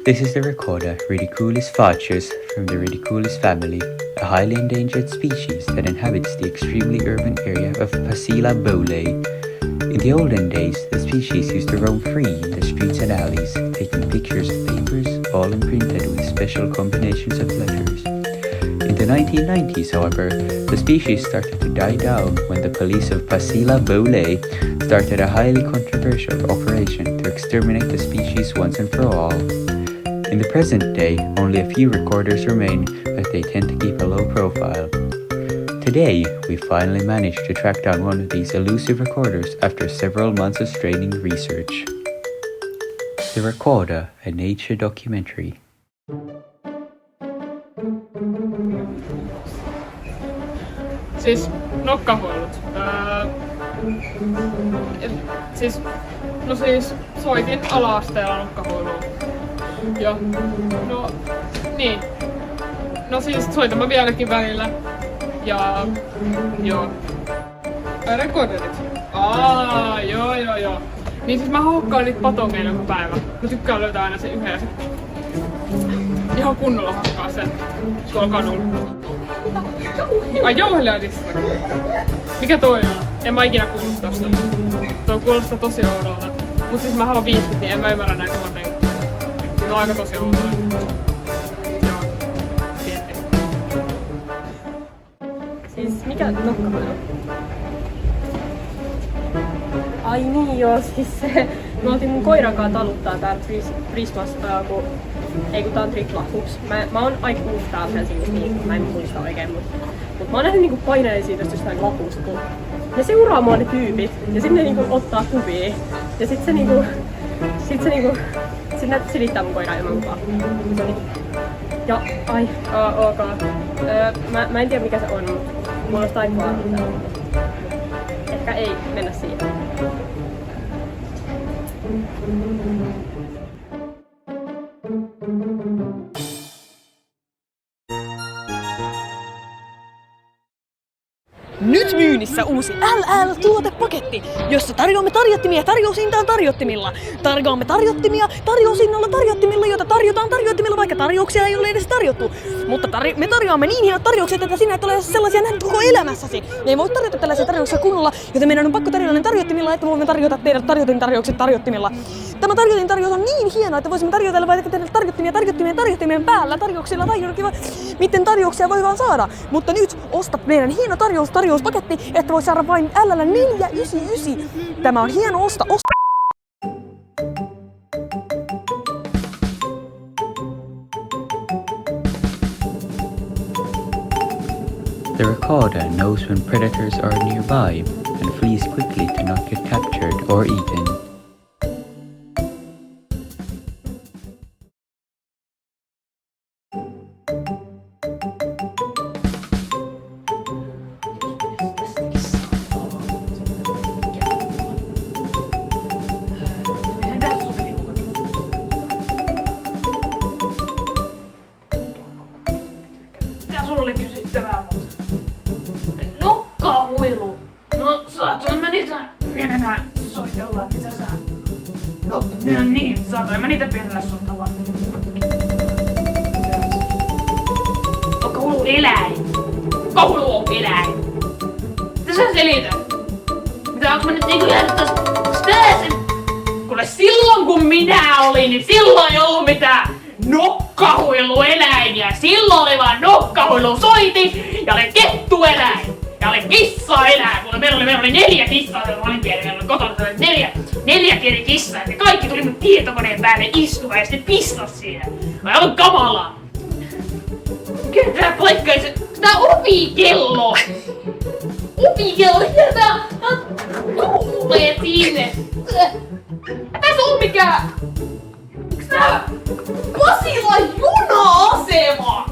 This is the Rhecoda reticulus facius from the reticulus family, a highly endangered species that inhabits the extremely urban area of Pasila Bole. In the olden days, the species used to roam free in the streets and alleys, taking pictures of papers, all imprinted with special combinations of letters. In the 1990s, however, the species started to die down when the police of Pasila Bole started a highly controversial operation to exterminate the species once and for all. In the present day, only a few recorders remain, but they tend to keep a low profile. Today, we finally managed to track down one of these elusive recorders after several months of straining research. The Rhecoda, a nature documentary. Siis nokkahuolut. Soitin ala-asteella nokkahuiluun. Ja niin. Soitan mä vieläkin välillä. Ja joo. Rekorderit. Joo. Niin siis mä houkkaan niitä patongeina joka päivä. Mä tykkään löytää aina sen yhden ja sit ihan kunnolla hakkaa sen tuolla kadulla. Ai jouheliadissa. Mikä toi on? En mä ikinä kuullut tosta. Tuo kuulostaa tosi oudolta. Mut siis mä haluan 50, niin en mä ymmärrä näitä muuten. Se on aika tosi oudolla. Joo. Tietty. Siis mikä nokkahuilu? Ai niin joo, siis se. Me oltiin mun koiran kanssa taluttaa täällä Prismassa, kun tää on Tripla-Hoops. Mä oon aika uusi täällä Helsingissä, niin mä en muista oikein, mut mä oon nähnyt niinku paineen siitä jostain lapusta, kun ne seuraa mua ne tyypit ja sitten ne niinku ottaa kuvia. Ja sit se silittää mun koiraa ilman lupaa. Ja ok. Mä en tiedä mikä se on, mut mulla on aika vaan. Ehkä ei mennä siihen. Nyt myynnissä uusi LL-tuotepaketti, jossa tarjoamme tarjottimia tarjoushintaan tarjottimilla. Tarjoamme tarjottimia tarjoushinnalla tarjottimilla, joita tarjotaan tarjottimilla, vaikka tarjouksia ei ole edes tarjottu. Mutta me tarjoamme niin hienot tarjoukset, että sinä et ole sellaisia nähnyt koko elämässäsi. Me ei voi tarjota tällaisia tarjouksia kunnolla, joten meidän on pakko tarjota ne tarjottimilla, että voimme tarjota teille tarjotintarjoukset tarjottimilla. Tämä tarjotintarjous on niin hieno, että voisimme tarjotella vaikka teille tarjottimien päällä tarjouksilla tai miten tarjouksia voi vaan saada. Mutta nyt ostat meidän hieno tarjouspaketti, että voi saada vain L499. Tämä on hieno osta. The Rhecoda knows when predators are nearby and flees quickly to not get captured or eaten. Sulle kysyttävää muuta. Nokkahuilu. No saatoin mä niitä pienenä soitella, mitä sä... No niin, saatoin mä niitä pienenä soitella. Nokkahuilu on eläin. Nokkahuilu on eläin. Mitä sä selität? Mitä onks mä nyt niinku jäänyt tästä pääsen? Kuule silloin kun minä olin, niin silloin ei ollut mitään nokkahuilueläimiä. Silloin oli vaan nokkahuilusoiti ja oli kettueläin ja oli kissaeläin. Kuule meillä oli 4 kissaa, mä olin pieni, meillä oli kotona 4 pieni kissaa ja kaikki tuli mun tietokoneen päälle istumaan ja sitten pistas siihen. Mä aivan kamalaa. Mikä tää paikka ei se... Tää ovikello! Ovikello! Mitä tää tulee sinne? Tässä on mikään... Onks tää Pasilan juna-asema?